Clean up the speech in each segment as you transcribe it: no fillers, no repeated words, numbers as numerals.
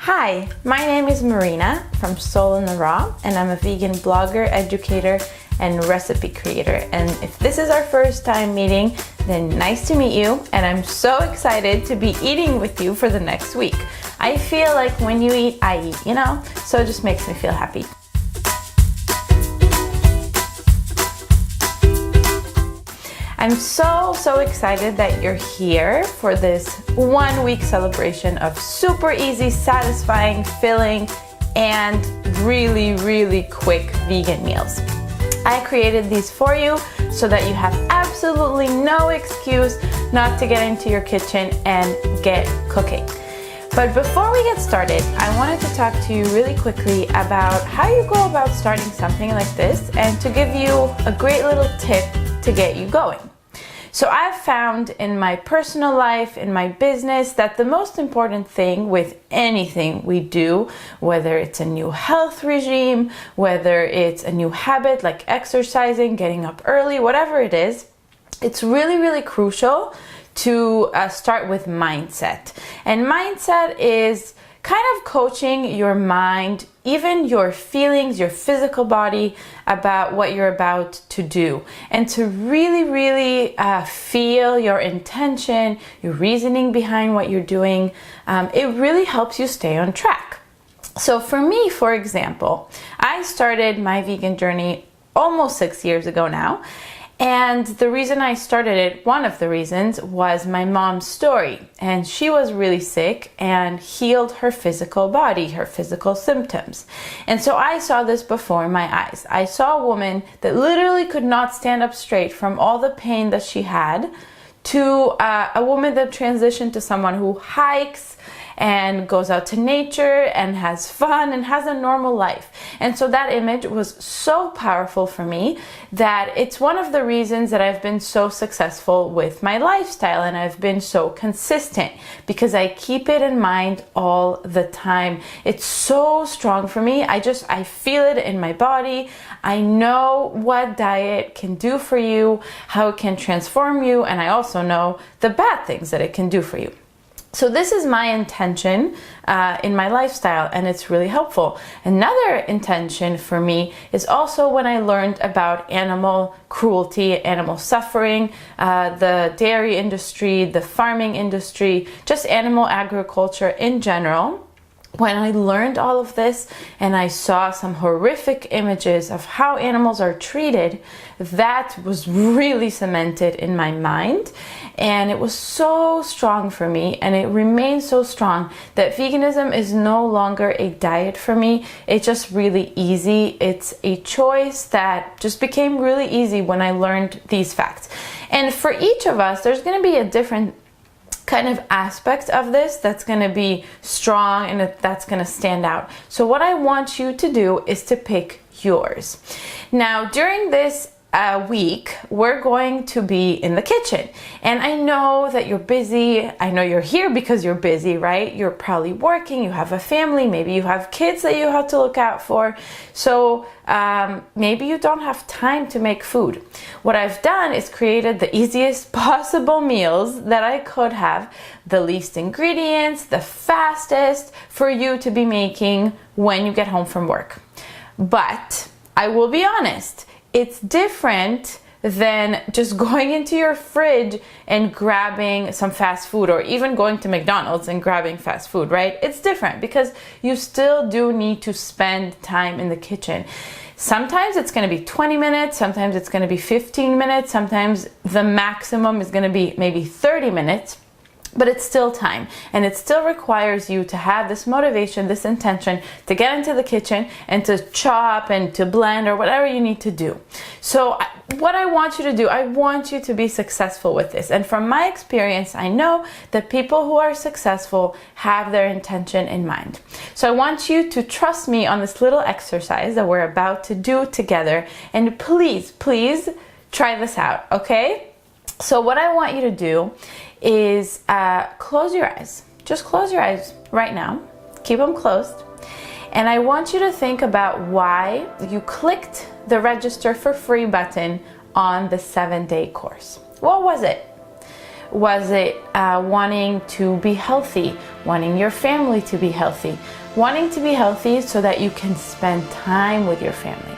Hi, my name is Marina from Soul in the Raw, and I'm a vegan blogger, educator, and recipe creator. And if this is our first time meeting, then nice to meet you, and I'm so excited to be eating with you for the next week. I feel like when you eat, I eat, so it just makes me feel happy. I'm so excited that you're here for this 1 week celebration of super easy, satisfying, filling, and really quick vegan meals. I created these for you so that you have absolutely no excuse not to get into your kitchen and get cooking. But before we get started, I wanted to talk to you really quickly about how you go about starting something like this and to give you a great little tip to get you going. So I've found in my personal life, in my business, that the most important thing with anything we do, whether it's a new health regime, whether it's a new habit like exercising, getting up early, whatever it is, it's really crucial to start with mindset. And mindset is kind of coaching your mind, even your feelings, your physical body about what you're about to do, and to really feel your intention, your reasoning behind what you're doing. It really helps you stay on track. So for me, for example, I started my vegan journey almost 6 years ago now. And the reason I started it, one of the reasons, was my mom's story. And she was really sick and healed her physical body, her physical symptoms. And so I saw this before my eyes. I saw a woman that literally could not stand up straight from all the pain that she had, to a woman that transitioned to someone who hikes and goes out to nature and has fun and has a normal life. And so that image was so powerful for me that it's one of the reasons that I've been so successful with my lifestyle and I've been so consistent, because I keep it in mind all the time. It's so strong for me. I feel it in my body. I know what diet can do for you, how it can transform you, and I also know the bad things that it can do for you. So this is my intention in my lifestyle, and it's really helpful. Another intention for me is also when I learned about animal cruelty, animal suffering, the dairy industry, the farming industry, just animal agriculture in general. When I learned all of this and I saw some horrific images of how animals are treated, that was really cemented in my mind. And it was so strong for me, and it remains so strong, that veganism is no longer a diet for me. It's just really easy. It's a choice that just became really easy when I learned these facts. And for each of us, there's going to be a different kind of aspect of this that's going to be strong and that's going to stand out. So what I want you to do is to pick yours. Now, during this week, we're going to be in the kitchen. And I know that you're busy. I know you're here because you're busy, right? You're probably working, you have a family, maybe you have kids that you have to look out for. So maybe you don't have time to make food. What I've done is created the easiest possible meals that I could have, the least ingredients, the fastest for you to be making when you get home from work. But I will be honest, it's different than just going into your fridge and grabbing some fast food, or even going to McDonald's and grabbing fast food, right? It's different because you still do need to spend time in the kitchen. Sometimes it's going to be 20 minutes, sometimes it's going to be 15 minutes, sometimes the maximum is going to be maybe 30 minutes. But it's still time, and it still requires you to have this motivation, this intention to get into the kitchen and to chop and to blend or whatever you need to do. So what I want you to do, I want you to be successful with this. And from my experience, I know that people who are successful have their intention in mind. So I want you to trust me on this little exercise that we're about to do together. And please try this out, okay? So what I want you to do is close your eyes. Just close your eyes right now. Keep them closed. And I want you to think about why you clicked the register for free button on the 7-day course. What was it? Was it wanting to be healthy, wanting your family to be healthy, wanting to be healthy so that you can spend time with your family,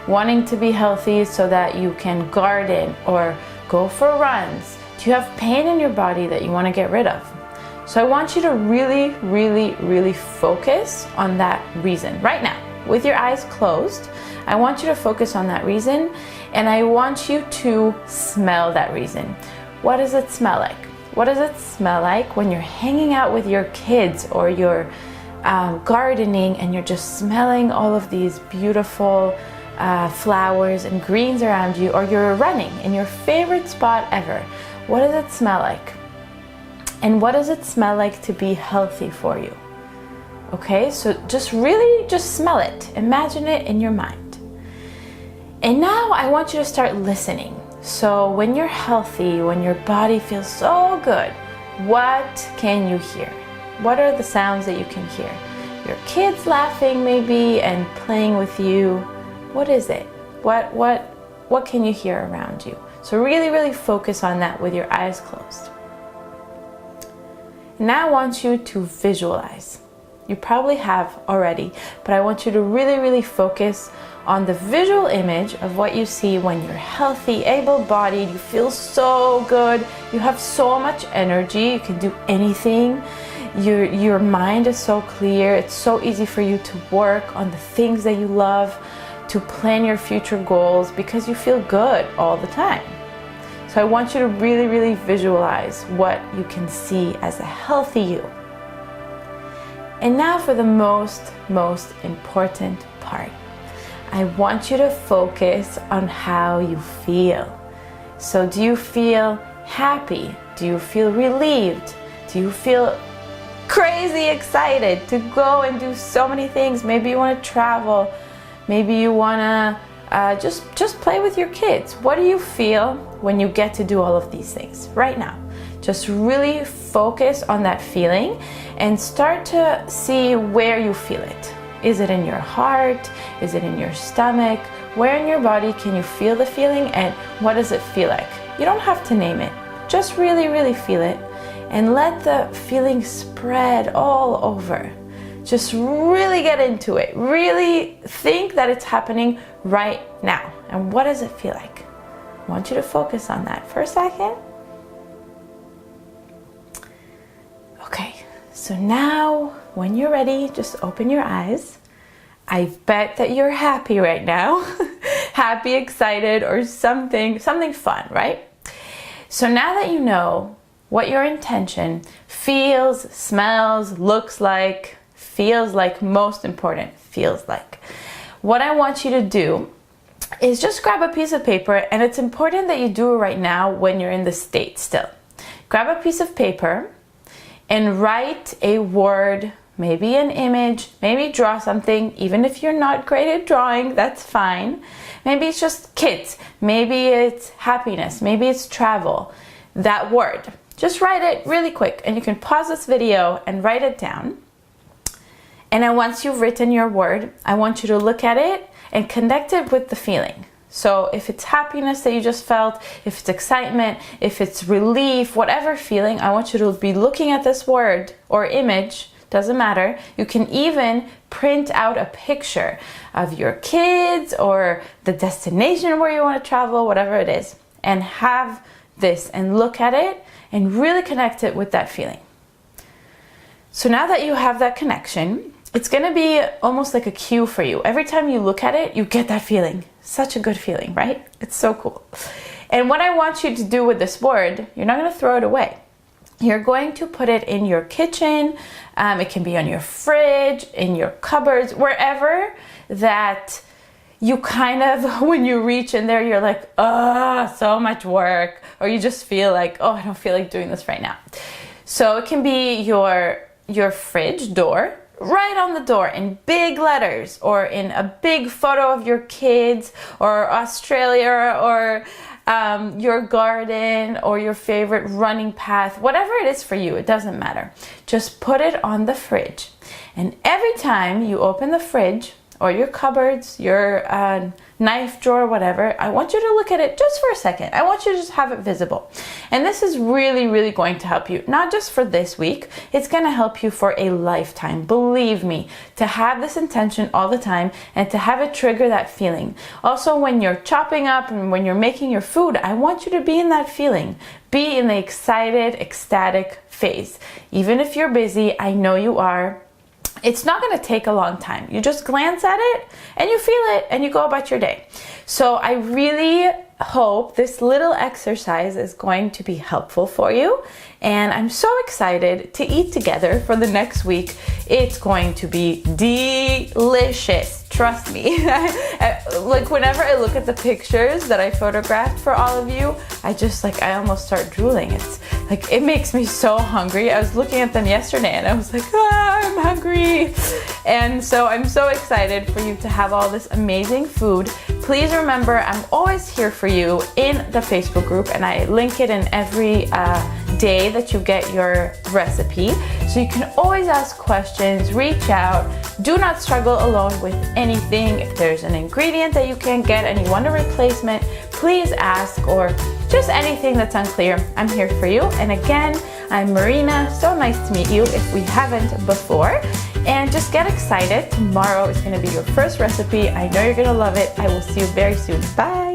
wanting to be healthy so that you can garden or go for runs? Do you have pain in your body that you want to get rid of? So I want you to really, really, really focus on that reason right now. With your eyes closed, I want you to focus on that reason, and I want you to smell that reason. What does it smell like? What does it smell like when you're hanging out with your kids or you're gardening and you're just smelling all of these beautiful flowers and greens around you, or you're running in your favorite spot ever? What does it smell like? And what does it smell like to be healthy for you? Okay, so just really just smell it. Imagine it in your mind. And now I want you to start listening. So when you're healthy, when your body feels so good, what can you hear? What are the sounds that you can hear? Your kids laughing maybe and playing with you. What is it? What can you hear around you? So really, really focus on that with your eyes closed. Now I want you to visualize. You probably have already, but I want you to really, really focus on the visual image of what you see when you're healthy, able-bodied, you feel so good, you have so much energy, you can do anything, your mind is so clear, it's so easy for you to work on the things that you love, to plan your future goals because you feel good all the time. So I want you to really, really visualize what you can see as a healthy you. And now for the most important part. I want you to focus on how you feel. So do you feel happy? Do you feel relieved? Do you feel crazy excited to go and do so many things? Maybe you want to travel. Maybe you want to just play with your kids. What do you feel when you get to do all of these things right now? Just really focus on that feeling and start to see where you feel it. Is it in your heart? Is it in your stomach? Where in your body can you feel the feeling, and what does it feel like? You don't have to name it. Just really, really feel it and let the feeling spread all over. Just really get into it. Really think that it's happening right now. And what does it feel like? I want you to focus on that for a second. Okay, so now when you're ready, just open your eyes. I bet that you're happy right now. Happy, excited, or something fun, right? So now that you know what your intention feels, smells, looks like, feels like, most important, feels like, what I want you to do is just grab a piece of paper, and it's important that you do it right now when you're in the state still. Grab a piece of paper and write a word, maybe an image, maybe draw something. Even if you're not great at drawing, that's fine. Maybe it's just kids, maybe it's happiness, maybe it's travel. That word, just write it really quick, and you can pause this video and write it down. And then once you've written your word, I want you to look at it and connect it with the feeling. So if it's happiness that you just felt, if it's excitement, if it's relief, whatever feeling, I want you to be looking at this word or image, doesn't matter. You can even print out a picture of your kids or the destination where you want to travel, whatever it is, and have this and look at it and really connect it with that feeling. So now that you have that connection, it's going to be almost like a cue for you. Every time you look at it, you get that feeling. Such a good feeling, right? It's so cool. And what I want you to do with this word, you're not going to throw it away. You're going to put it in your kitchen. It can be on your fridge, in your cupboards, wherever that you kind of, when you reach in there, you're like, oh, so much work. Or you just feel like, oh, I don't feel like doing this right now. So it can be your fridge door, right on the door in big letters, or in a big photo of your kids, or Australia, or your garden, or your favorite running path, whatever it is for you, it doesn't matter. Just put it on the fridge. And every time you open the fridge, or your cupboards, your knife drawer, whatever, I want you to look at it just for a second. I want you to just have it visible. And this is really, really going to help you, not just for this week, it's going to help you for a lifetime. Believe me, to have this intention all the time and to have it trigger that feeling. Also, when you're chopping up and when you're making your food, I want you to be in that feeling. Be in the excited, ecstatic phase. Even if you're busy, I know you are. It's not going to take a long time. You just glance at it and you feel it and you go about your day. So I really hope this little exercise is going to be helpful for you. And I'm so excited to eat together for the next week. It's going to be delicious. Trust me. Like whenever I look at the pictures that I photographed for all of you, I almost start drooling. It's like, it makes me so hungry. I was looking at them yesterday and I was like, I'm hungry. And so I'm so excited for you to have all this amazing food. Please remember, I'm always here for you in the Facebook group, and I link it in every day that you get your recipe. So you can always ask questions, reach out. Do not struggle alone with anything. If there's an ingredient that you can't get and you want a replacement, please ask, or just anything that's unclear. I'm here for you. And again, I'm Marina. So nice to meet you if we haven't before. And just get excited. Tomorrow is going to be your first recipe. I know you're going to love it. I will see you very soon. Bye.